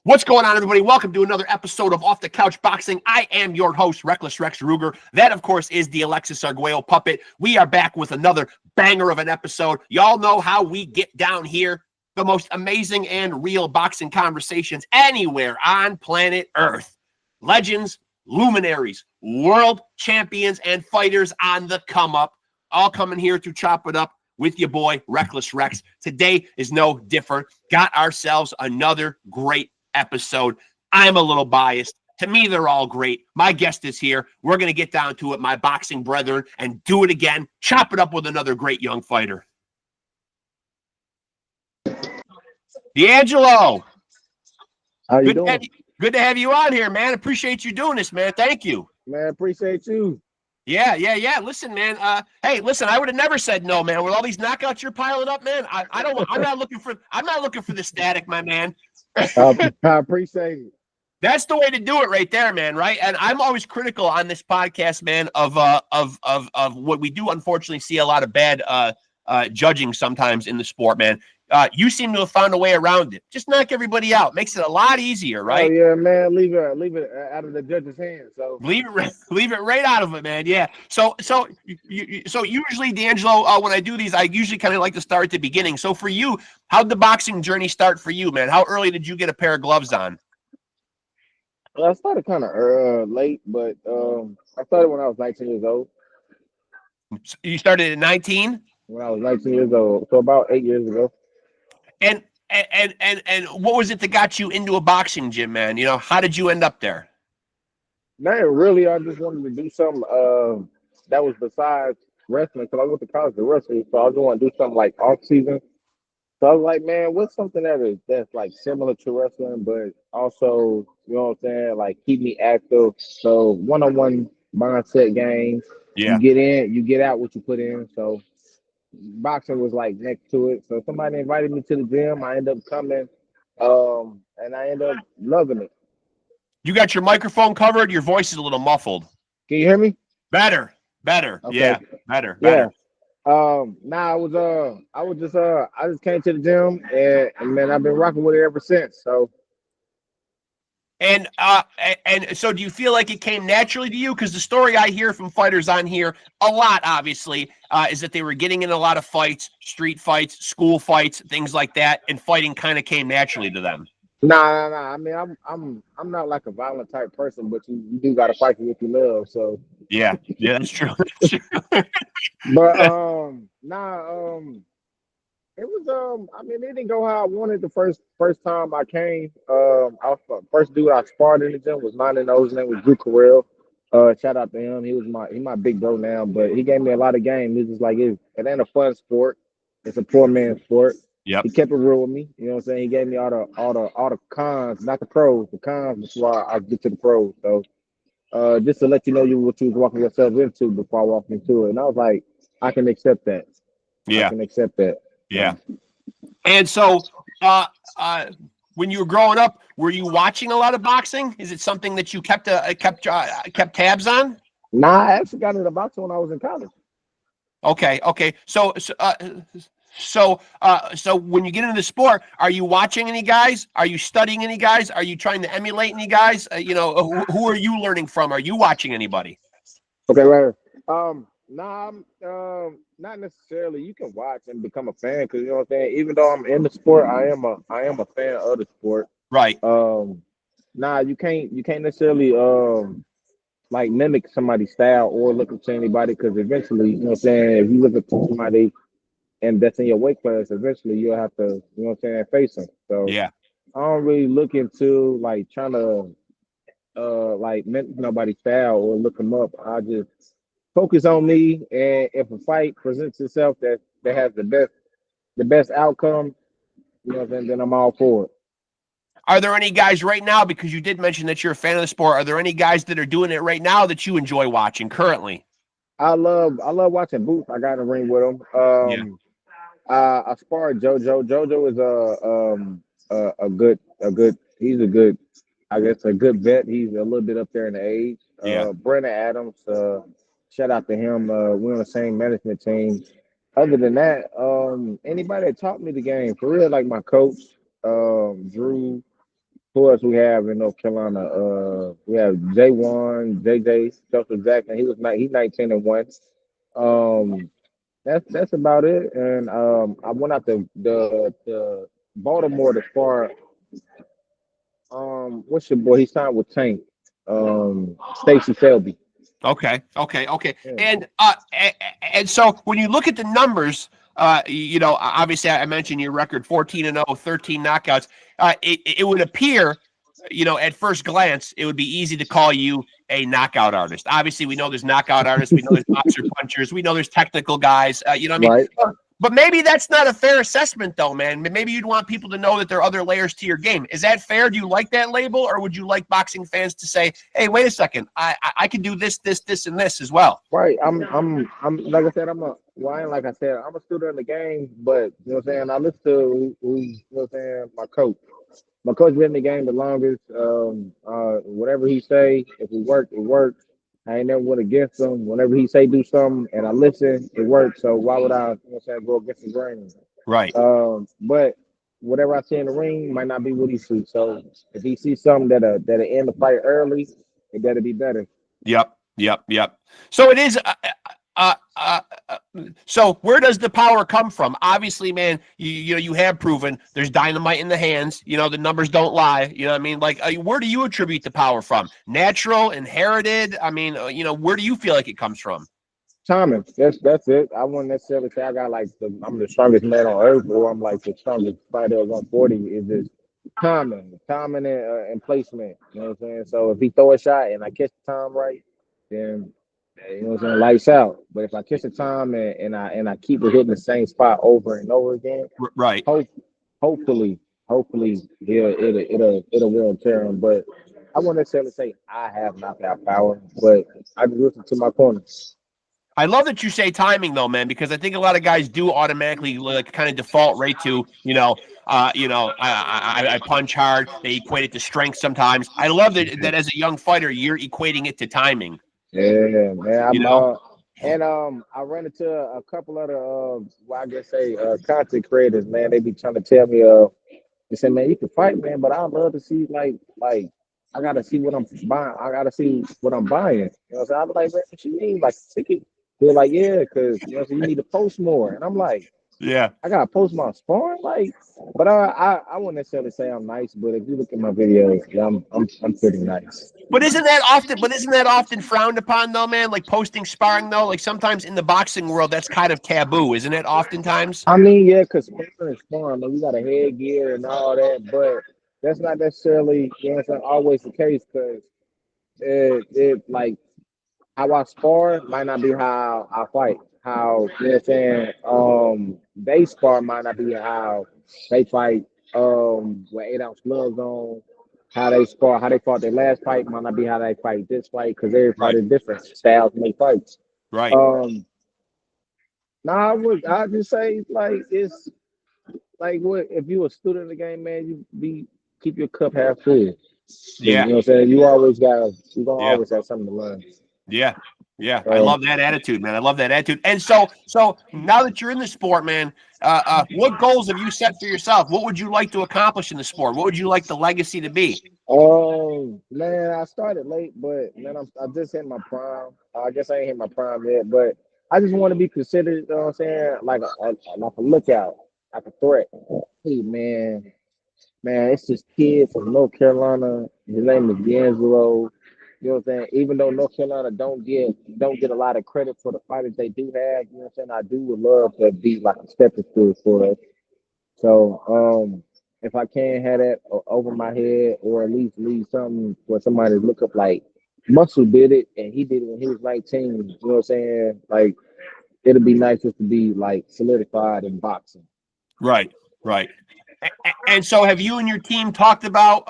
What's going on, everybody? Welcome to another episode of Off the Couch Boxing. I am your host, Rexx Ruger. That, of course, is the Alexis Arguello puppet. We are back with another banger of an episode. Y'all know how we get down here. The most amazing and real boxing conversations anywhere on planet Earth. Legends, luminaries, world champions, and fighters on the come up. All coming here to chop it up with your boy, Reckless Rexx. Today is no different. Got ourselves another great episode. I'm a little biased. To me, they're all great. My guest is here. We're going to get down to it, my boxing brethren, and do it again. Chop it up with another great young fighter. DeANGELO. How you doing? Good to have you on here, man. Appreciate you doing this, man. Thank you. Man, appreciate you. Yeah. Listen, man. Hey, listen. I would have never said no, man. With all these knockouts you're piling up, man. I'm not looking for the static, my man. I appreciate it. That's the way to do it, right there, man. Right. And I'm always critical on this podcast, man, of what we do. Unfortunately, see a lot of bad judging sometimes in the sport, man. You seem to have found a way around it. Just knock everybody out. Makes it a lot easier, right? Oh yeah, man. Leave it out of the judge's hands. So leave it right out of it, man. Yeah. So usually, DeAngelo, when I do these, I usually kind of like to start at the beginning. So for you, how'd the boxing journey start for you, man? How early did you get a pair of gloves on? well, I started kind of late, but I started when I was 19 years old. You started at 19? When I was 19 years old, so about 8 years ago. And what was it that got you into a boxing gym, man? You know, how did you end up there? Not really. I just wanted to do something that was besides wrestling, because I went to college to wrestling, so I just want to do something like off season. So I was like, man, what's something that's like similar to wrestling, but also, you know what I'm saying, like keep me active. So one-on-one mindset games. Yeah. You get in, you get out what you put in. So boxing was like next to it. So somebody invited me to the gym. I ended up coming, and I ended up loving it. You got your microphone covered. Your voice is a little muffled. Can you hear me? Better. Okay. Yeah, better. Yeah. I just came to the gym, and man, I've been rocking with it ever since. So. And so do you feel like it came naturally to you? Because the story I hear from fighters on here a lot, obviously, is that they were getting in a lot of fights, street fights, school fights, things like that, and fighting kind of came naturally to them. Nah. I mean, I'm not like a violent type person, but you do got to fight for what you love. So. Yeah, that's true. But it was I mean, it didn't go how I wanted the first time I came. First dude I sparred in the gym was 9-0. His name was Drew Carell. Shout out to him. He my big bro now, but he gave me a lot of game. He's just like it ain't a fun sport. It's a poor man's sport. Yep. He kept it real with me. You know what I'm saying? He gave me all the cons, not the pros, the cons before I get to the pros. So just to let you know what you was walking yourself into before I walked into it. And I was like, I can accept that. Yeah. I can accept that. Yeah. And so when you were growing up, were you watching a lot of boxing? Is it something that you kept tabs on? Nah, I actually got into boxing when I was in college. Okay. So when you get into the sport, are you watching any guys? Are you studying any guys? Are you trying to emulate any guys? Who are you learning from? Are you watching anybody? Okay, right. Nah, not necessarily. You can watch and become a fan, because you know what I'm saying. Even though I'm in the sport, I am a fan of the sport. Right. Nah, you can't necessarily like mimic somebody's style or look up to anybody, because eventually, you know what I'm saying, if you look up to somebody and that's in your weight class, eventually you'll have to, you know what I'm saying, face them. So yeah, I don't really look into like trying to like mimic nobody's style or look them up. I just focus on me, and if a fight presents itself that has the best outcome, you know what I'm saying, then I'm all for it. Are there any guys right now, because you did mention that you're a fan of the sport, are there any guys that are doing it right now that you enjoy watching currently? I love watching Boots. I got in the ring with him. I sparred JoJo. JoJo is a good he's a good, I guess, a good vet. He's a little bit up there in the age. Brandon Adams, shout out to him. We're on the same management team. Other than that, anybody that taught me the game for real, like my coach, Drew, Who else we have in North Carolina? We have J1, JJ, Joseph Jackson. He's 19-1. Um, that's about it. And I went out the Baltimore to spar. What's your boy? He signed with Tank. Stacy Selby. Okay. Yeah. And so when you look at the numbers, obviously I mentioned your record 14-0, 13 knockouts. It would appear, at first glance, it would be easy to call you a knockout artist. Obviously, we know there's knockout artists, we know there's boxer punchers, we know there's technical guys. You know what I mean? Right. But maybe that's not a fair assessment, though, man. Maybe you'd want people to know that there are other layers to your game. Is that fair? Do you like that label, or would you like boxing fans to say, "Hey, wait a second, I can do this, and this as well"? Right. I'm like I said, like I said, I'm a student of the game, but you know what I'm saying, I listen to who you know what I'm saying, my coach. My coach been in the game the longest. Whatever he say, if it work, it works. I ain't never went against him. Whenever he say do something and I listen, it works. So why would I, you know what I'm saying, go against the grain? Right. But whatever I see in the ring might not be what he sees. So if he sees something that'll end the fight early, it better be better. Yep. So it is. So where does the power come from? Obviously, man, you have proven there's dynamite in the hands. The numbers don't lie. You know what I mean? Like, where do you attribute the power from? Natural, inherited? I mean, where do you feel like it comes from? Timing. That's it. I wouldn't necessarily say I got I'm the strongest man on earth, or I'm like the strongest fighter at 140. Is just timing and placement. You know what I'm saying? So if he throw a shot and I catch the time right, then you know what I'm saying, lights out. But if I catch the time and I keep it hitting the same spot over and over again, right? Hopefully, it'll will tear him. But I wouldn't necessarily say I have knockout power, but I just listen to my corners. I love that you say timing, though, man, because I think a lot of guys do automatically kind of default right to, I punch hard. They equate it to strength sometimes. I love that as a young fighter, you're equating it to timing. Yeah, man. I ran into a couple other, content creators, man. They be trying to tell me, they say, man, you can fight, man, but I'd love to see, like, I gotta see what I'm buying. I gotta see what I'm buying. You know what I'm saying? I'm like, man, what you mean? Like, ticket? They're like, yeah, because you need to post more. And I'm like, yeah, I gotta post my sparring, but I wouldn't necessarily say I'm nice, but if you look at my videos, yeah, I'm pretty nice. But isn't that often frowned upon, though, man? Like posting sparring, though, like sometimes in the boxing world, that's kind of taboo, isn't it? Oftentimes. I mean, yeah, because sparring, you got a headgear and all that, but that's not necessarily, always the case, because it like how I spar might not be how I fight. How, you know what I'm saying? They spar might not be how they fight with 8-ounce gloves on. How they spar, how they fought their last fight might not be how they fight this fight, because every fight is different. Styles make fights. Right. I just say, like, it's like, what if you a student of the game, man, keep your cup half full. Yeah. You know what I'm saying? You're gonna always have something to learn. Yeah. I love that attitude, man. I love that attitude. And so now that you're in the sport, man, what goals have you set for yourself? What would you like to accomplish in the sport? What would you like the legacy to be? Oh, man, I started late, but man, I just hit my prime. I guess I ain't hit my prime yet, but I just want to be considered, you know what I'm saying, like a lookout, like a threat. Hey, man, it's this kid from North Carolina. His name is DeANGELO. You know what I'm saying? Even though North Carolina don't get a lot of credit for the fighters they do have, you know what I'm saying? I would love to be like a stepping stool for us. So if I can have that over my head, or at least leave something for somebody to look up, like Muscle did it and he did it when he was 19. You know what I'm saying? Like, it'd be nice just to be like solidified in boxing. Right. And so have you and your team talked about,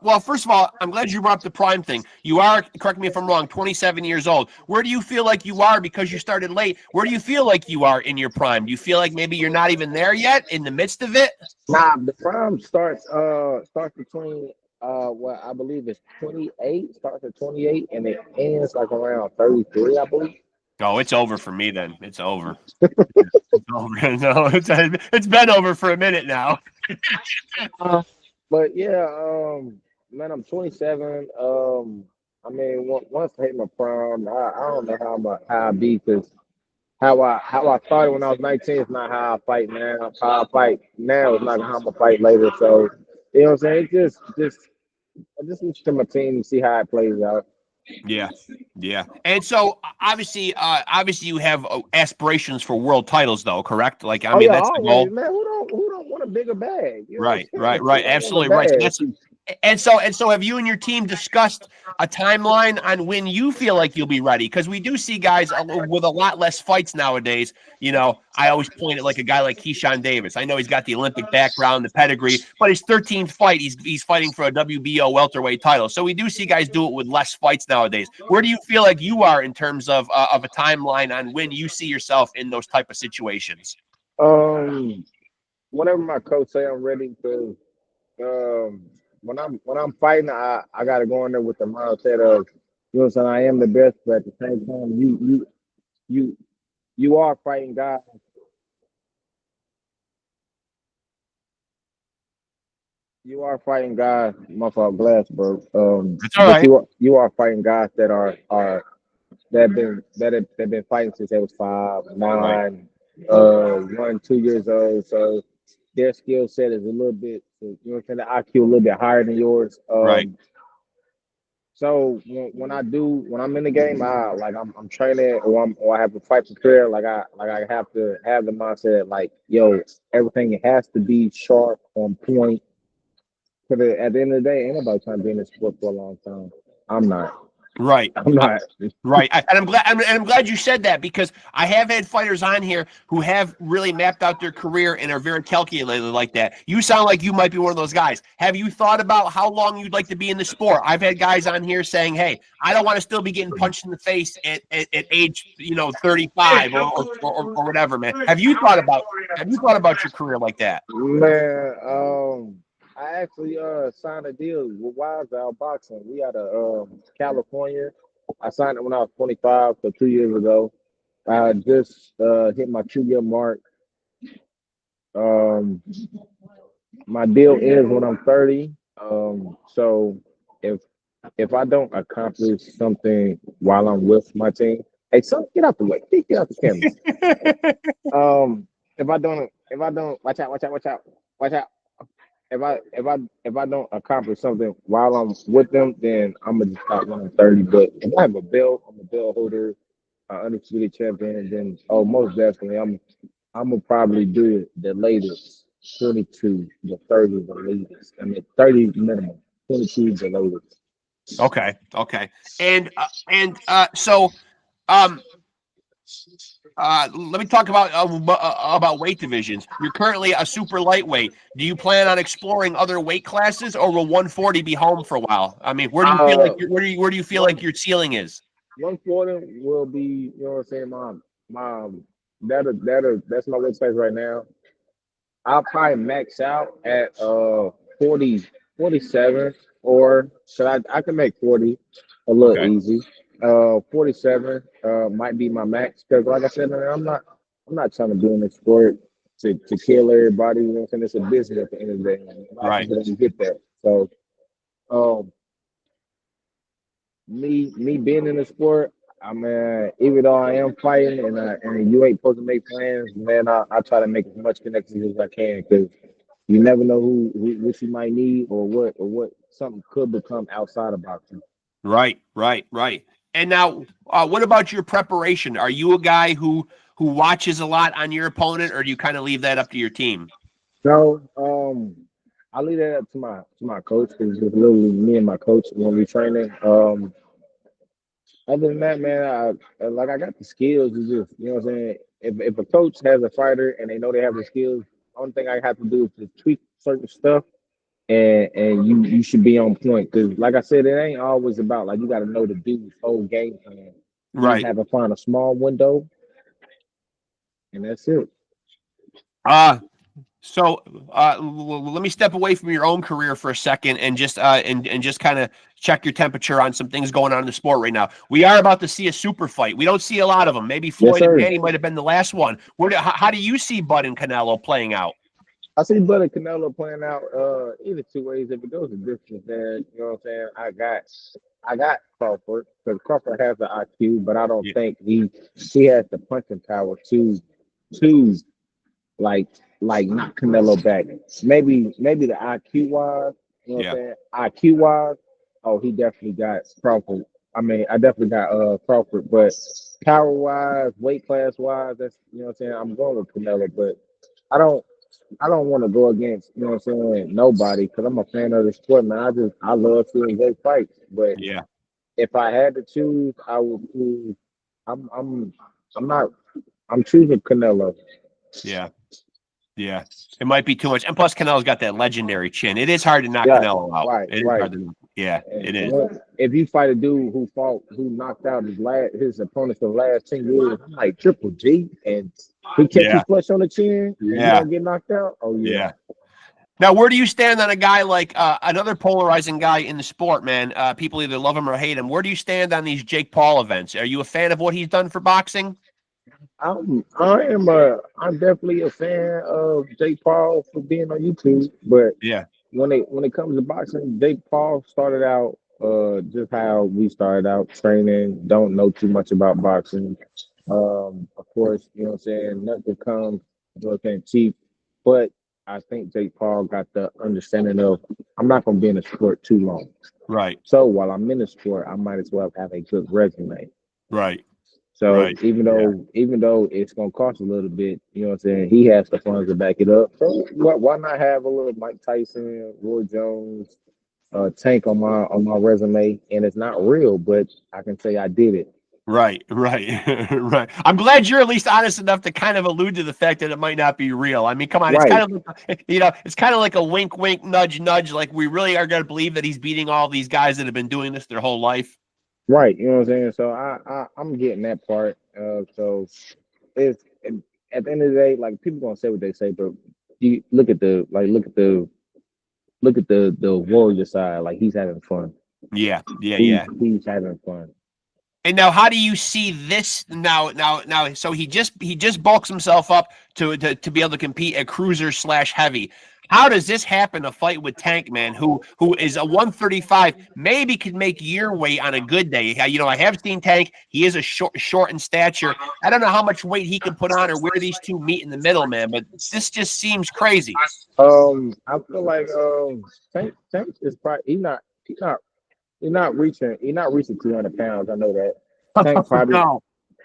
well, first of all, I'm glad you brought up the prime thing. You are, correct me if I'm wrong, 27 years old. Where do you feel like you are, because you started late? Where do you feel like you are in your prime? Do you feel like maybe you're not even there yet, in the midst of it? Nah, the prime starts between what I believe is 28, starts at 28 and it ends like around 33, I believe. Oh, it's over for me then. It's over. It's over. No, it's been over for a minute now. But yeah, man, I'm 27. I mean, once I hit my prime, I don't know how I be because how I started when I was 19 is not how I fight now. How I fight now is not how I'm gonna fight later. So you know what I'm saying? I just listen to my team and see how it plays out. Yeah, yeah. And so obviously you have aspirations for world titles, though, correct? Like, I Oh mean, yeah, that's the always, goal. man. Who don't want a bigger bag? You know what Right, I'm right, saying? Who right. don't want a Absolutely right. So bag? that's and so have you and your team discussed a timeline on when you feel like you'll be ready? Because we do see guys with a lot less fights nowadays. You know, I always point at like a guy like Keyshawn Davis. I know he's got the Olympic background, the pedigree, but his 13th fight, he's fighting for a WBO welterweight title. So we do see guys do it with less fights nowadays. Where do you feel like you are in terms of a timeline on when you see yourself in those type of situations? Um, whenever my coach say I'm ready, because um, when I'm fighting, I gotta go in there with the mindset of, you know what I'm saying, I am the best, but at the same time, you you are fighting guys. You are fighting guys. My fault, glass, bro. That's all But right. you are fighting guys that are that have been fighting since they was five, Right, 9, 1, 2 years old. So their skill set is a little bit, you know what I'm saying, the IQ a little bit higher than yours. right. So when I'm in the game, I'm training or I have to fight prepared. I have to have the mindset like, yo, everything has to be sharp on point. Because at the end of the day, ain't nobody trying to be in this sport for a long time. I'm not. Right. I'm not. Right, and I'm glad you said that because I have had fighters on here who have really mapped out their career and are very calculated like that. You sound like you might be one of those guys. Have you thought about how long you'd like to be in the sport? I've had guys on here saying, "Hey, I don't want to still be getting punched in the face at age 35 or whatever, man." Have you thought about your career like that? Man, I actually signed a deal with Wise Out Boxing. We out of California. I signed it when I was 25, so 2 years ago. I just hit my 2 year mark. Um, my deal ends when I'm 30. So if if I don't accomplish something while I'm with my team, hey, son, get out the way. Get out the camera. If I don't, watch out. If I don't accomplish something while I'm with them, then I'm gonna just stop when I'm 30. But if I have a belt, I'm a belt holder, undefeated champion, and then most definitely I'm gonna probably do it the latest 22, the 30 the latest. I mean 30 minimum, 22 the latest. Okay, okay, and so um let me talk about weight divisions. You're currently a super lightweight. Do you plan on exploring other weight classes, or will 140 be home for a while? I mean, where do you feel like Uh, where do you feel one like your ceiling is? 140 will be, you know what I'm saying, my that's my weight space right now. I'll probably max out at 40, 47, or so I can make 40 a little Okay, easy. 47 might be my max because, like I said, man, I'm not trying to be in this sport to kill everybody. You know what I'm saying? It's a business at the end of the day. And a lot of right, people don't get that. So, um, me being in the sport, I mean, even though I am fighting and you ain't supposed to make plans, man, I try to make as much connections as I can because you never know who what you might need or what something could become outside of boxing. right. And now, what about your preparation? Are you a guy who watches a lot on your opponent, or do you kind of leave that up to your team? So I leave that up to my coach because it's literally me and my coach when we training. Other than that, man, I got the skills. It's just, you know what I'm saying. If a coach has a fighter and they know they have the skills, only thing I have to do is just tweak certain stuff and you should be on point. Because like I said, it ain't always about like you got to know the dude's whole game plan. You just Right. have to find a small window, and that's it. Uh So let me step away from your own career for a second and just kind of check your temperature on some things going on in the sport right now. We are about to see a super fight. We don't see a lot of them. Maybe Yes, Floyd and sir. Manny might have been the last one. How do you see Bud and Canelo playing out? I see Buddy Canelo playing out either two ways. If it goes the distance, then you know what I'm saying. I got Crawford because Crawford has the IQ, but I don't Yeah, think he has the punching power to like knock Canelo back. Maybe the IQ wise, you know what yeah, I'm saying? IQ wise, oh he definitely got Crawford. I mean, I definitely got Crawford, but power wise, weight class wise, that's you know what I'm saying. I'm going with Canelo, but I don't I don't want to go against you know what I'm saying nobody because I'm a fan of the sport, man. I love seeing great fights, but yeah, if I had to choose, I would choose. I'm I'm not. I'm choosing Canelo. yeah. Yeah, it might be too much. And plus, Canelo's got that legendary chin. It is hard to knock Yeah, Canelo out. right, It is right. hard to knock. Yeah, And it is. if you fight a dude who knocked out his opponents the last 10 years, I'm like Triple G, and he catch you Yeah, flush on the chin, and you yeah, don't get knocked out. Oh yeah, yeah. Now, where do you stand on a guy like another polarizing guy in the sport, man? People either love him or hate him. Where do you stand on these Jake Paul events? Are you a fan of what he's done for boxing? I'm definitely a fan of Jake Paul for being on YouTube, but Yeah, when it comes to boxing, Jake Paul started out just how we started out training, don't know too much about boxing. Of course, you know what I'm saying, nothing comes you know what I'm saying, cheap, but I think Jake Paul got the understanding of I'm not gonna be in the sport too long. right, So while I'm in the sport, I might as well have a good resume. right, So right. even Yeah, though even though it's gonna cost a little bit, you know what I'm saying, he has the funds to back it up. So why not have a little Mike Tyson, Roy Jones, Tank on my resume, and it's not real, but I can say I did it. right, right, right. I'm glad you're at least honest enough to kind of allude to the fact that it might not be real. I mean, come on, it's Right, kind of it's kind of like a wink, wink, nudge, nudge. Like we really are going to believe that he's beating all these guys that have been doing this their whole life. right. You know what I'm saying. So I'm getting that part. So it's at the end of the day, like people gonna say what they say, but you look at the warrior side. Like he's having fun. Yeah, yeah, He's yeah. he's having fun. And now, how do you see this now? Now. So he just bulks himself up to be able to compete at cruiser slash heavy. How does this happen? A fight with Tank Man, who is a 135, maybe could make your weight on a good day. I have seen Tank. He is a short in stature. I don't know how much weight he can put on or where these two meet in the middle, man. But this just seems crazy. I feel like Tank is probably he's not reaching 200 pounds. I know that. Tank probably No.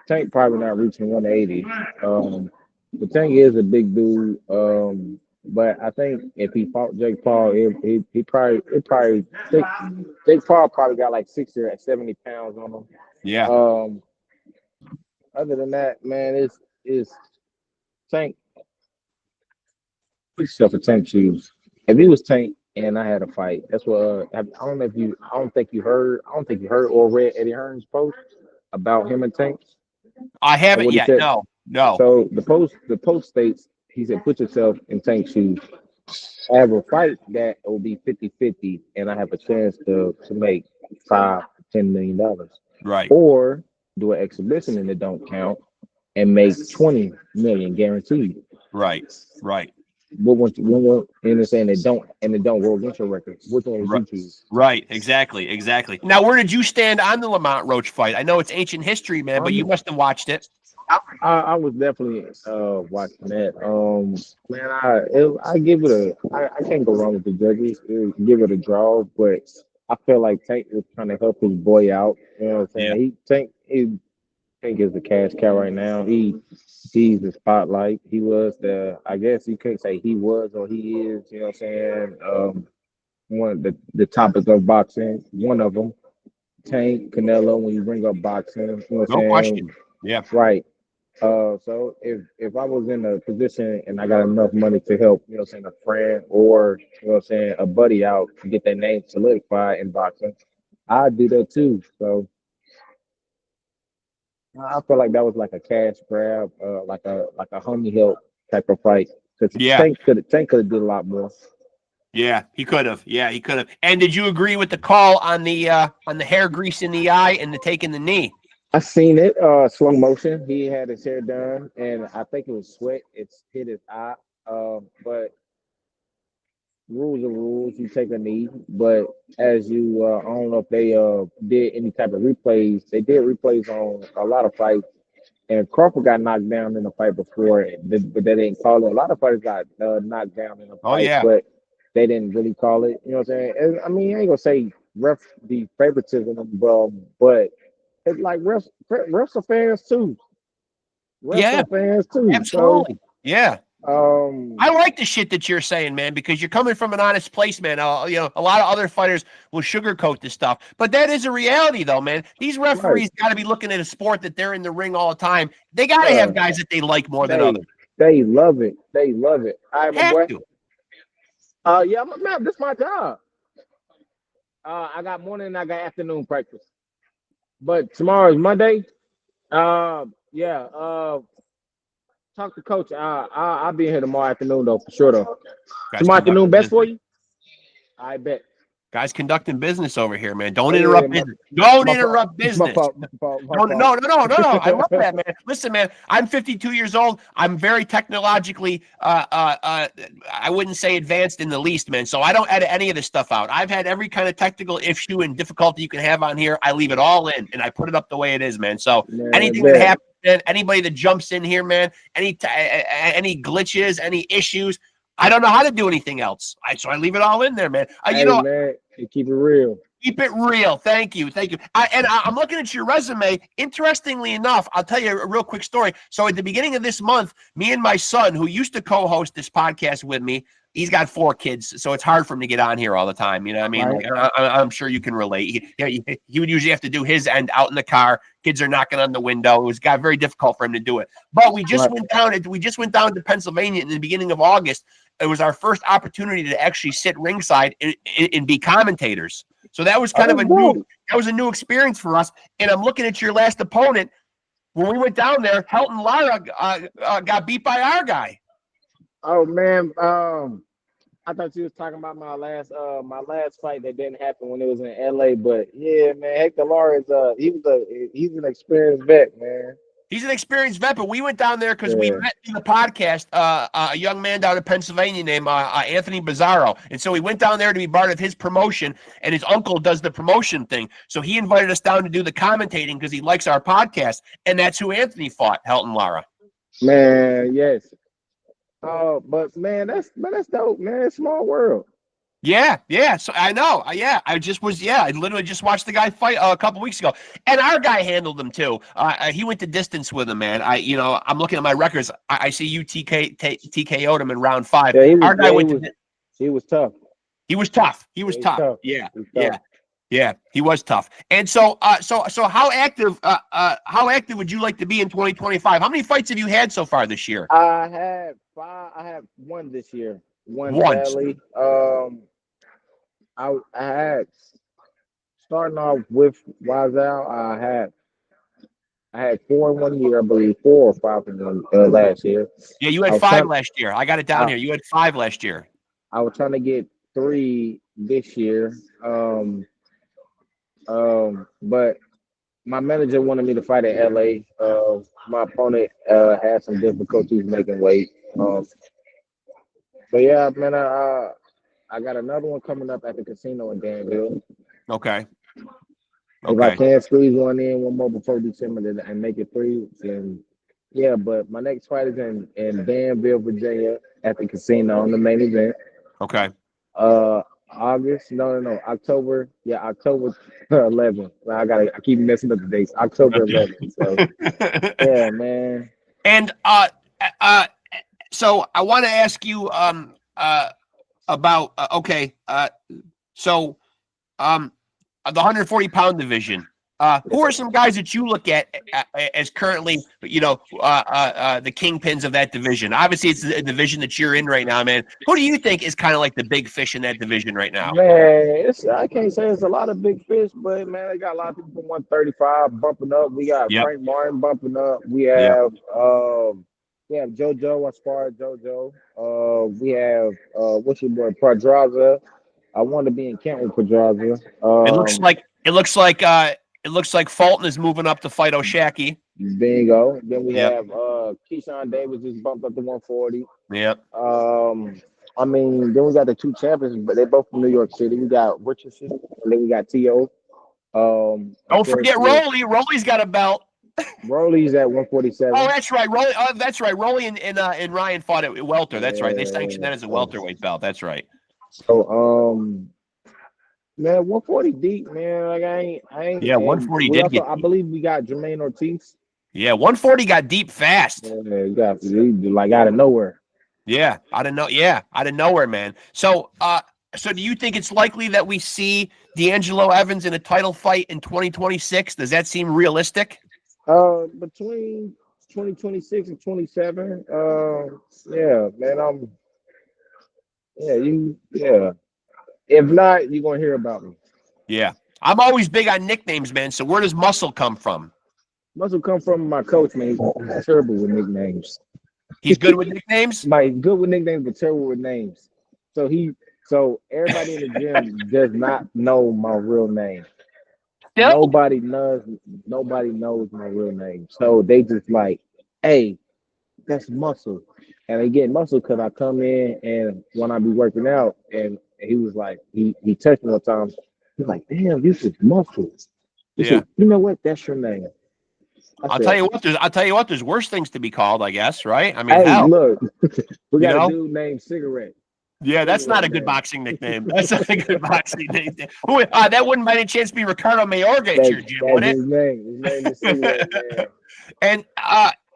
Tank probably not reaching 180. But Tank is a big dude. But I think if he fought Jake Paul, Jake Paul probably got like 60 or 70 pounds on him. Yeah. Um, other than that, man, it's Tank. Put yourself in Tank shoes. If he was Tank and I had a fight, that's what I don't know if you. I don't think you heard or read Eddie Hearn's post about him and Tank I or haven't what he yet. said. No. No. So the post states he said put yourself in Tank shoes. I have a fight that will be 50-50, and I have a chance to make $5 to $10 million, Right. or do an exhibition and it don't count and make 20 million guaranteed. Right. Right. You understand it don't go against your record. Which one would Right. you choose? Right, exactly, exactly. Now, where did you stand on the Lamont Roach fight? I know it's ancient history, man, but you Um, must have watched it. I was definitely watching that. Man, I give it I can't go wrong with the judges. Give it a draw, but I feel like Tank was trying to help his boy out. You know what I'm Yeah, saying? Tank is the cash cow right now. He's the spotlight. He was the I guess you can't say he was or he is. You know what I'm saying? One of the topics of boxing. One of them. Tank Canelo. When you bring up boxing, you know what I'm no saying? question. Yeah, Right. So if I was in a position and I got enough money to help, you know, what I'm saying a friend or you know, what I'm saying a buddy out to get their name solidified in boxing, I'd do that too. So I feel like that was like a cash grab, like a homie help type of fight. Because yeah, Tank could have did a lot more. yeah. He could have. Yeah, he could have. And did you agree with the call on the hair grease in the eye and the taking the knee? I seen it, slow motion. He had his hair done, and I think it was sweat. It's hit his eye. But rules are rules. You take a knee, but as you, I don't know if they did any type of replays. They did replays on a lot of fights, and Crawford got knocked down in a fight before, but they didn't call it. A lot of fighters got knocked down in a Oh fight, yeah. but they didn't really call it. You know what I'm saying? And, I mean, I ain't gonna say ref the favoritism, but it's like refs are fans too. Refs Yeah, are fans too. So absolutely. Yeah. um, I like the shit that you're saying, man, because you're coming from an honest place, man. A lot of other fighters will sugarcoat this stuff, but that is a reality, though, man. These right. referees got to be looking at a sport that they're in the ring all the time. They got to have Uh, guys that they like more than they others. they love it. They love it. All right, my Have boy. to. Yeah, man, this is my job. I got morning and I got afternoon practice. But tomorrow is Monday. Yeah. Talk to coach. I'll be here tomorrow afternoon though, for sure though. Guys Tomorrow afternoon, conducting best for business. you? I bet. Guys conducting business over here, man. Don't Yeah, interrupt business. Don't my fault. interrupt My business. fault. My fault. My No, fault. no, no, no, no, no. I love that, man. Listen, man, I'm 52 years old. I'm very technologically, I wouldn't say advanced in the least, man. So I don't edit any of this stuff out. I've had every kind of technical issue and difficulty you can have on here. I leave it all in and I put it up the way it is, man. So Man, anything that bet. happens, man, anybody that jumps in here, man, any glitches, any issues, I don't know how to do anything else. So I leave it all in there, man. Hey man, keep it real. Keep it real. Thank you. Thank you. I'm looking at your resume. Interestingly enough, I'll tell you a real quick story. So at the beginning of this month, me and my son, who used to co-host this podcast with me, he's got 4 kids, so it's hard for him to get on here all the time. You know what I mean? Right. Like, I'm sure you can relate. He would usually have to do his end out in the car. Kids are knocking on the window. It got very difficult for him to do it. But we just went down. We just went down to Pennsylvania in the beginning of August. It was our first opportunity to actually sit ringside and be commentators. So that was kind of a new experience for us. And I'm looking at your last opponent. When we went down there, Helton Lara got beat by our guy. Oh man, I thought you was talking about my last fight that didn't happen when it was in LA. But yeah, man, Hector Lara is he's an experienced vet, man. He's an experienced vet, but we went down there because we met in the podcast a young man down in Pennsylvania named Anthony Bizzarro. And so we went down there to be part of his promotion, and his uncle does the promotion thing. So he invited us down to do the commentating because he likes our podcast, and that's who Anthony fought, Helton Lara. Man, yes. Oh, but man, that's dope, man. Small world. Yeah. So I know. I literally just watched the guy fight a couple weeks ago, and our guy handled him too. He went the distance with him, man. I'm looking at my records. I see you TKO'd him in round 5. Yeah, Our guy he was tough. He was tough. He was tough. Yeah. He was tough. And so how active would you like to be in 2025? How many fights have you had so far this year? I had 5. I had 1 this year. One sadly. I had starting off with Wazal. I had 4 in 1 year, I believe, 4 or 5 in last year. Yeah, you had 5 last year. I got it down here. You had 5 last year. I was trying to get 3 this year. But my manager wanted me to fight in LA. My opponent had some difficulties making weight. But yeah, man, I got another one coming up at the casino in Danville. Okay. If I can squeeze one more before December and make it 3, then yeah. But my next fight is in Danville, Virginia, at the casino on the main event. Okay. October. Yeah, October 11th. I keep messing up the dates. October 11th. So yeah, man. And so I want to ask you about the 140-pound division. Who are some guys that you look at as currently, the kingpins of that division? Obviously, it's a division that you're in right now, man. Who do you think is kind of like the big fish in that division right now? Man, I can't say it's a lot of big fish, but man, they got a lot of people from 135 bumping up. We got Frank Martin bumping up. We have JoJo, as far as JoJo. We have what's your boy Pedraza. I want to be in camp with Pedraza. It looks like Fulton is moving up to fight Oshaki. Bingo. Then we have Keyshawn Davis just bumped up to 140. Yep. I mean, then we got the two champions, but they both from New York City. We got Richardson, and then we got T.O. Of Don't course, forget Rolly. Rolly's got a belt. Rolly's at Oh, 147. that's right. Rolly. Oh, that's right. Rolly and Ryan fought at welter. That's right. They sanctioned that as a So, welterweight belt. That's right. so, man, 140 deep, man. Like I ain't, Yeah, and 140 we did also, get I deep. believe we got Jermaine Ortiz. Yeah, 140 got deep fast. Yeah, you got like out of nowhere. Yeah, I don't know. Yeah, out of nowhere, man. So, so do you think it's likely that we see DeAngelo Evans in a title fight in 2026? Does that seem realistic? Between 2026 and 27. Yeah, man. Yeah. If not, you're gonna hear about me. Yeah, I'm always big on nicknames, man. So where does Muscle come from? Must have come from my coach, man. He's terrible with nicknames. He's good with nicknames. Good with nicknames, but terrible with names. So everybody in the gym does not know my real name. Still? Nobody knows my real name. So they just like, hey, that's Muscle. And they get Muscle because I come in and when I be working out, and he was like, he touched me one time. He's like, damn, you is Muscle. He Yeah. said, you know what? That's your name. I'll tell you what. There's worse things to be called, I guess. Right? I mean, Hey, hell, look, we got you a know. dude named Cigarette. Yeah, that's not a good boxing nickname. That's not a good boxing nickname. That wouldn't by any chance be Ricardo Mayorga at your gym, would That's it? his name. His name is Cigarette, man.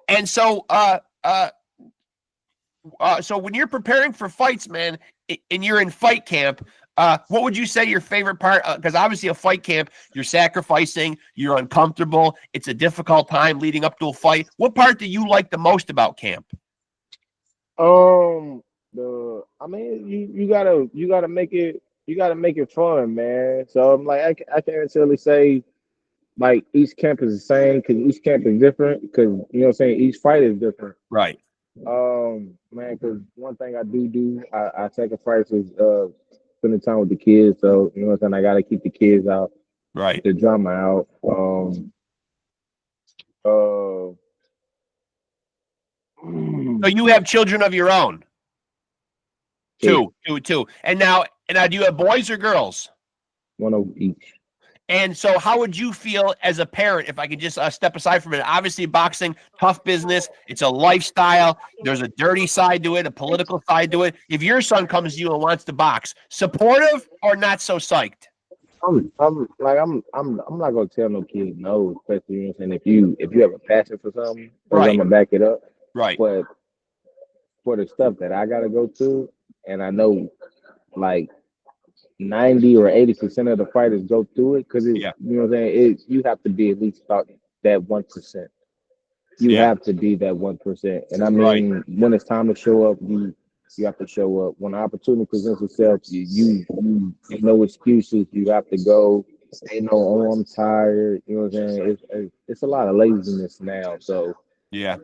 And so when you're preparing for fights, man, and you're in fight camp, what would you say your favorite part? Because obviously a fight camp, you're sacrificing, you're uncomfortable, it's a difficult time leading up to a fight. What part do you like the most about camp? I mean, you gotta make it fun, man. So I'm like, I can't necessarily say like each camp is the same because each camp is different because you know what I'm saying, each fight is different. Right. Man, because one thing I do, I sacrifice is spending time with the kids. So you know what I'm saying, I gotta keep the kids out, Right. keep the drama out. Uh, So you have children of your own. Two. And now, do you have boys or girls? one of each. And so how would you feel as a parent, if I could just step aside from it? Obviously, boxing, tough business. It's a lifestyle. There's a dirty side to it, a political side to it. If your son comes to you and wants to box, supportive or not so psyched? I'm not gonna tell no kid no, especially you know what I'm saying, if you have a passion for something, Right. I'm gonna back it up. Right. But for the stuff that I gotta go through, and I know like 90 or 80% of the fighters go through it because Yeah. you know what I'm saying, you have to be at least about that 1%. You Yeah. have to be that 1%. And I mean, when it's time to show up, you have to show up. When the opportunity presents itself, you no excuses. You have to go. Ain't no, oh, I'm tired. You know what I'm saying? It's a lot of laziness now. So Yeah.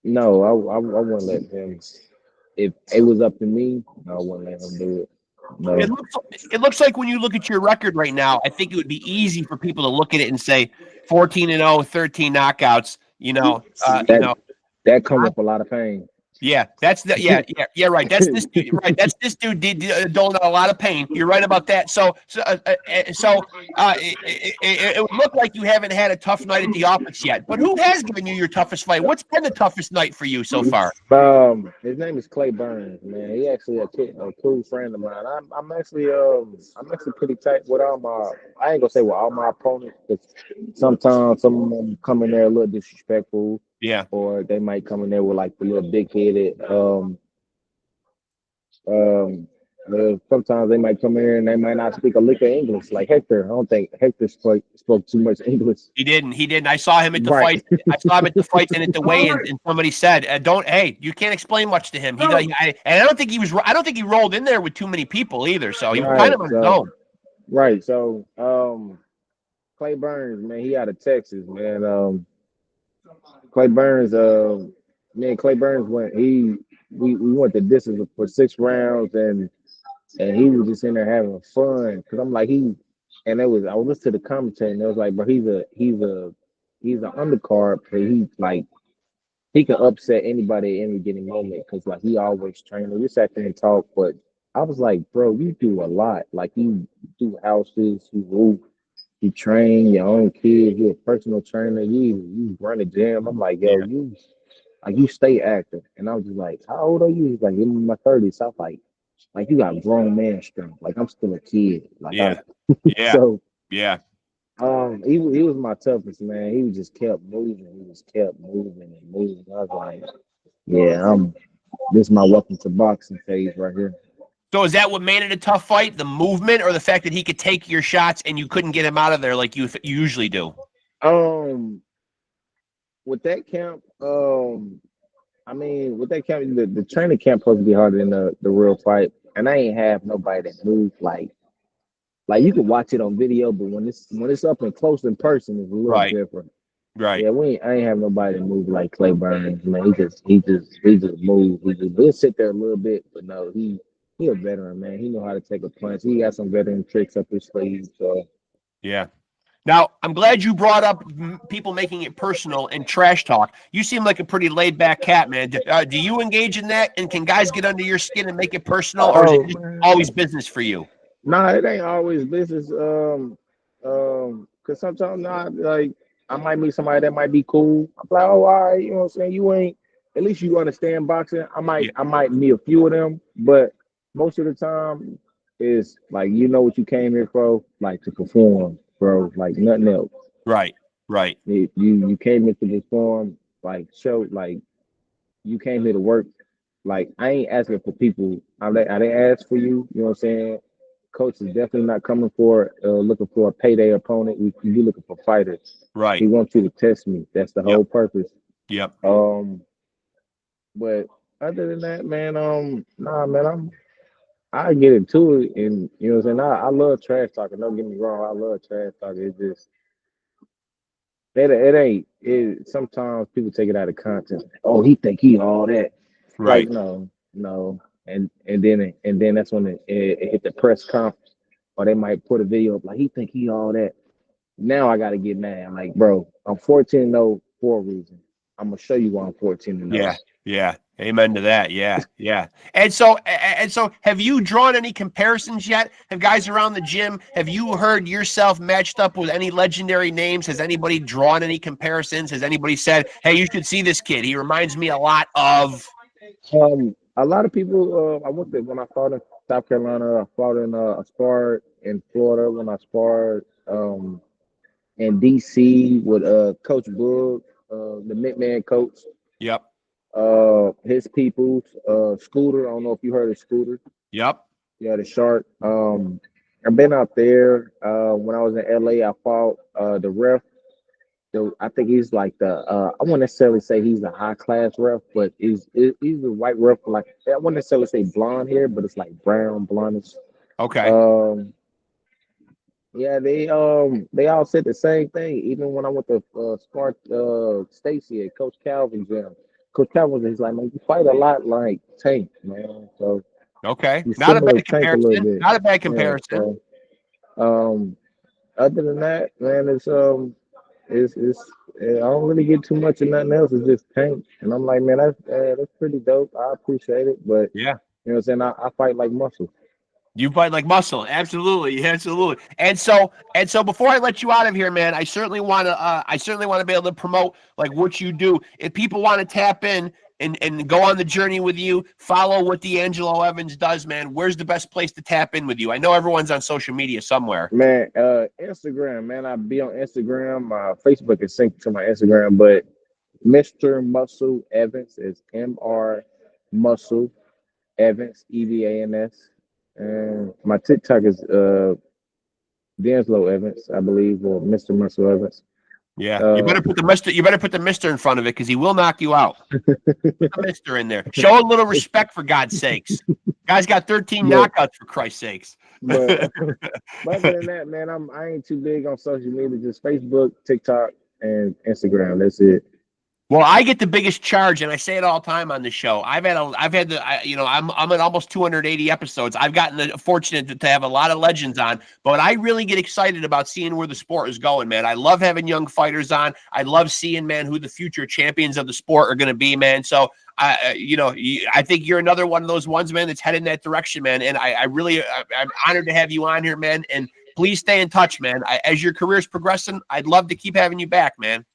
no, I wouldn't let him. If it was up to me, I wouldn't let him do it. No. It looks like when you look at your record right now, I think it would be easy for people to look at it and say 14-0, 13 knockouts. That comes with a lot of pain. Yeah, right. That's this dude. Right, that's this dude doling out a lot of pain. You're right about that. So it would look like you haven't had a tough night at the office yet. But who has given you your toughest fight? What's been the toughest night for you so far? His name is Clay Burns, man. He actually a cool friend of mine. I'm actually pretty tight with all my. I ain't gonna say with all my opponents, because sometimes some of them come in there a little disrespectful. Yeah. Or they might come in there with like the little big headed. Sometimes they might come in and they might not speak a lick of English. Like Hector, I don't think Hector spoke too much English. He didn't. I saw him at the fight. I saw him at the fights and at the weigh-ins, and somebody said, you can't explain much to him. And I don't think he rolled in there with too many people either. So he was kind of on his own. Right. So Clay Burns, man, he out of Texas, man. Clay Burns, Clay Burns we went the distance for 6 rounds, and he was just in there having fun. Because I'm like, I was listening to the commentary, and it was like, but he's an undercard, but he's like he can upset anybody at any given moment because like he always training. We sat there and talked, but I was like, bro, you do a lot. Like you do houses, you roof, you train your own kids, you're a personal trainer, you run a gym. I'm like, yo, Yeah, you stay active. And I was just like, how old are you? He's like, in my 30s. So I was like you got grown man strength. Like I'm still a kid. Like I yeah, yeah, so yeah. he was my toughest man. He just kept moving. He just kept moving and moving. I was like, yeah, this is my welcome to boxing phase right here. So is that what made it a tough fight? The movement, or the fact that he could take your shots and you couldn't get him out of there like you usually do? Um, with that camp, I mean, with that camp, the training camp supposed to be harder than the real fight, and I ain't have nobody that moved like you can watch it on video, but when it's up and close in person, it's a little Right, different. right. Yeah, I ain't have nobody to move like Clay Burns, man. He just moved. He'll sit there a little bit, but no, he a veteran, man. He know how to take a punch. He got some veteran tricks up his sleeve. So Yeah. Now, I'm glad you brought up people making it personal and trash talk. You seem like a pretty laid back cat, man. Do you engage in that? And can guys get under your skin and make it personal, or is it oh just man. always business for you? Nah, it ain't always business. Cause sometimes not like I might meet somebody that might be cool. I'm like, oh, all right, you know what I'm saying? You ain't at least you understand boxing. I might Yeah. I might meet a few of them, but most of the time is like you know what you came here for, like to perform, bro. Like nothing else. Right. Right. You came here to perform, like show, like you came here to work. Like I ain't asking for people. I didn't ask for you. You know what I'm saying? Coach is definitely not coming for looking for a payday opponent. We looking for fighters. He Right. wants you to test me. That's the Yep. whole purpose. Yep. Um, but other than that, man, nah, man, I get into it, and you know what I'm saying. I love trash talking. Don't get me wrong, I love trash talking. It's just it ain't it. Sometimes people take it out of context. Oh, he think he all that. Like Right. no, and then that's when it hit the press conference, or they might put a video up like he think he all that. Now I gotta get mad. I'm like, bro, I'm 14-0 for a reason. I'm gonna show you why I'm 14-0. Yeah. Yeah. Amen to that. Yeah. Yeah. And so have you drawn any comparisons yet? Have guys around the gym, have you heard yourself matched up with any legendary names? Has anybody drawn any comparisons? Has anybody said, hey, you should see this kid? He reminds me a lot of. A lot of people. I went there when I fought in South Carolina. I fought in. I sparred in Florida when I sparred. In DC with Coach Boog, the McMahon coach. Yep. His people's Scooter. I don't know if you heard of Scooter. Yep. Yeah, the shark. I've been out there. When I was in LA, I fought the ref. I think he's like I wouldn't necessarily say he's a high class ref, but he's a white ref. Like I wouldn't necessarily say blonde hair, but it's like brown, blondish. Okay. Um, yeah, they all said the same thing. Even when I went to Spark Stacy at Coach Calvin's gym, Coach Calvin was like, man, you fight a lot like Tank, man. So Okay. you Not a similar bad to Tank a little comparison. bit. Not a bad Yeah. comparison. So um, other than that, man, it's I don't really get too much of nothing else. It's just Tank, and I'm like, man, that's pretty dope. I appreciate it, but Yeah. you know what I'm saying. I fight like muscle. You fight like muscle. Absolutely. Absolutely. And so before I let you out of here, man, I certainly want to be able to promote like what you do. If people want to tap in and go on the journey with you, follow what DeAngelo Evans does, man, where's the best place to tap in with you? I know everyone's on social media somewhere. Man, Instagram, man, I be on Instagram. My Facebook is synced to my Instagram, but Mr. Muscle Evans is Mr. Muscle Evans, EVANS. And my TikTok is D'Angelo Evans, I believe, or Mr. Muscle Evans. Yeah. You Uh, better put the Mister in front of it because he will knock you out. Put the Mister in there. Show a little respect for God's sakes. Guy's got 13 but knockouts for Christ's sakes. but but other than that, man, I ain't too big on social media, just Facebook, TikTok, and Instagram. That's it. Well, I get the biggest charge, and I say it all the time on the show. I'm at almost 280 episodes. I've gotten the fortunate to have a lot of legends on, but I really get excited about seeing where the sport is going, man. I love having young fighters on. I love seeing, man, who the future champions of the sport are going to be, man. So, I think you're another one of those ones, man, that's headed in that direction, man. And I'm honored to have you on here, man. And please stay in touch, man. As your career's progressing, I'd love to keep having you back, man.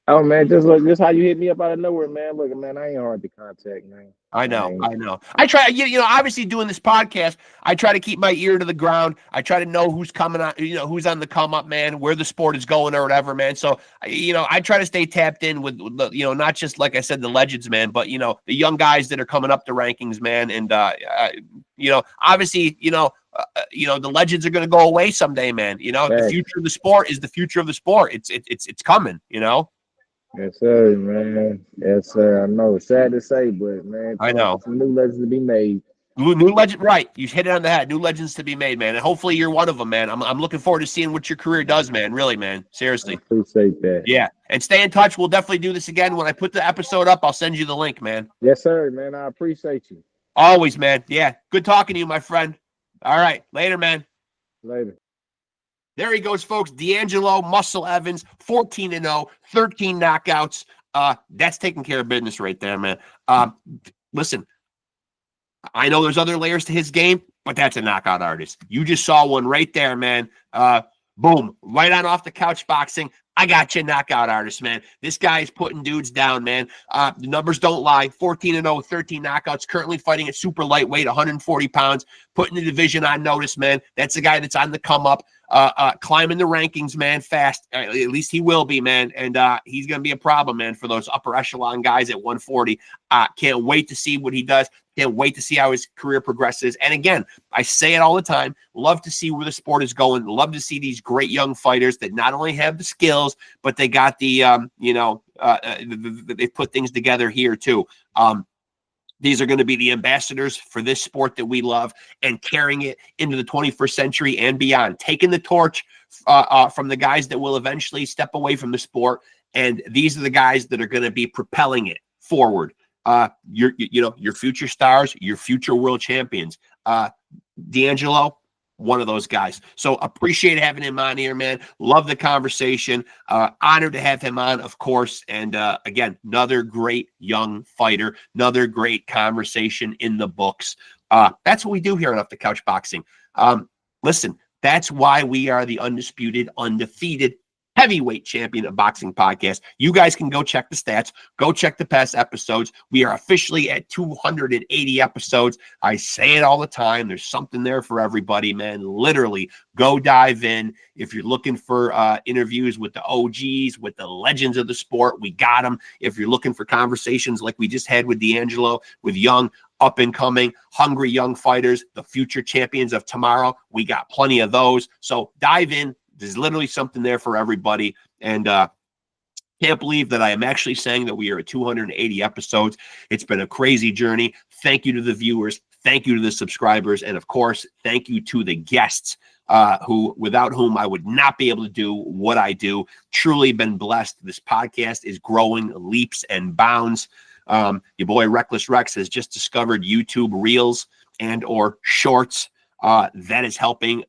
Oh man, just look, just how you hit me up out of nowhere, man. Look, man, I ain't hard to contact, man. I know. I try, obviously doing this podcast, I try to keep my ear to the ground. I try to know who's coming on, who's on the come up, man, where the sport is going or whatever, man. So, I try to stay tapped in with the, not just, like I said, the legends, man, but, the young guys that are coming up the rankings, man. And, obviously, the legends are going to go away someday, man. The future of the sport is the future of the sport. It's coming, Yes, sir, man. Yes, sir. I know. Sad to say, but man, I know. Some new legends to be made. New legend, right? You hit it on the head. New legends to be made, man, and hopefully you're one of them, man. I'm looking forward to seeing what your career does, man. Really, man. Seriously. I appreciate that. Yeah, and stay in touch. We'll definitely do this again. When I put the episode up, I'll send you the link, man. Yes, sir, man. I appreciate you. Always, man. Yeah, good talking to you, my friend. All right, later, man. Later. There he goes, folks. DeAngelo, Muscle Evans, 14-0, 13 knockouts. That's taking care of business right there, man. Listen, I know there's other layers to his game, but that's a knockout artist. You just saw one right there, man. Boom, right on off the couch boxing. I got you, knockout artist, man. This guy is putting dudes down, man. The numbers don't lie. 14-0, 13 knockouts, currently fighting at super lightweight, 140 pounds, putting the division on notice, man. That's the guy that's on the come up, climbing the rankings, man, fast. At least he will be, man. And he's going to be a problem, man, for those upper echelon guys at 140. Can't wait to see what he does. Can't wait to see how his career progresses. And again, I say it all the time, love to see where the sport is going. Love to see these great young fighters that not only have the skills, but they got the, they put things together here too. These are going to be the ambassadors for this sport that we love and carrying it into the 21st century and beyond, taking the torch from the guys that will eventually step away from the sport. And these are the guys that are going to be propelling it forward. Your future stars, your future world champions. DeAngelo, one of those guys. So appreciate having him on here, man. Love the conversation. Honored to have him on, of course. And again, another great young fighter, another great conversation in the books. That's what we do here on Off the Couch Boxing. Listen, that's why we are the undisputed, undefeated heavyweight champion of boxing podcast. You guys can go check the stats, go check the past episodes. We are officially at 280 episodes. I say it all the time. There's something there for everybody, man. Literally, go dive in. If you're looking for interviews with the OGs, with the legends of the sport, we got them. If you're looking for conversations like we just had with DeAngelo, with young, up and coming, hungry young fighters, the future champions of tomorrow, we got plenty of those. So dive in. There's literally something there for everybody. And can't believe that I am actually saying that we are at 280 episodes. It's been a crazy journey. Thank you to the viewers. Thank you to the subscribers. And of course, thank you to the guests without whom I would not be able to do what I do. Truly been blessed. This podcast is growing leaps and bounds. Your boy Reckless Rexx has just discovered YouTube Reels and or Shorts. That is helping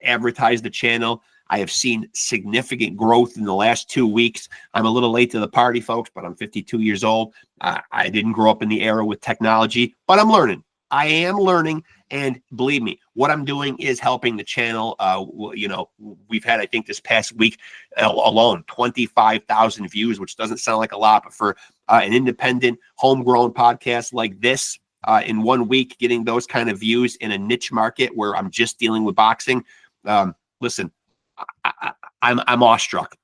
advertise the channel. I have seen significant growth in the last 2 weeks. I'm a little late to the party, folks, but I'm 52 years old. I didn't grow up in the era with technology, but I'm learning. I am learning, and believe me, what I'm doing is helping the channel. We've had, I think, this past week alone, 25,000 views, which doesn't sound like a lot, but for an independent, homegrown podcast like this, in 1 week, getting those kind of views in a niche market where I'm just dealing with boxing, listen, I'm awestruck.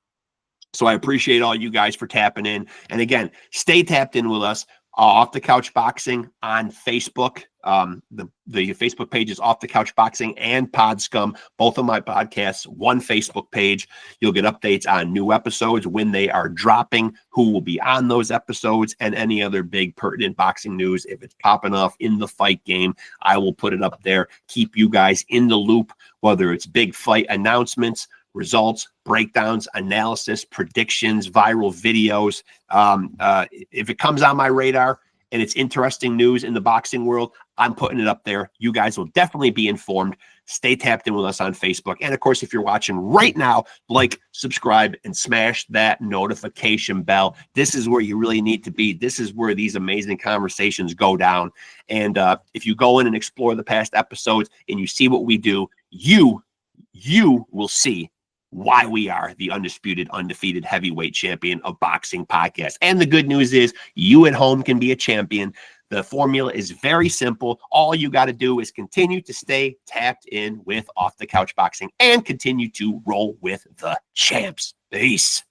So I appreciate all you guys for tapping in. And again, stay tapped in with us. Off the Couch Boxing on Facebook. The Facebook page is Off the Couch Boxing and Pod Scum, both of my podcasts, one Facebook page. You'll get updates on new episodes, when they are dropping, who will be on those episodes, and any other big pertinent boxing news. If it's popping off in the fight game, I will put it up there. Keep you guys in the loop, whether it's big fight announcements, results, breakdowns, analysis, predictions, viral videos. If it comes on my radar and it's interesting news in the boxing world, I'm putting it up there. You guys will definitely be informed. Stay tapped in with us on Facebook. And of course, if you're watching right now, like, subscribe, and smash that notification bell. This is where you really need to be. This is where these amazing conversations go down. And if you go in and explore the past episodes and you see what we do, you will see why we are the undisputed, undefeated heavyweight champion of boxing podcast. And the good news is you at home can be a champion. The formula is very simple. All you got to do is continue to stay tapped in with Off the Couch Boxing and continue to roll with the champs. Peace.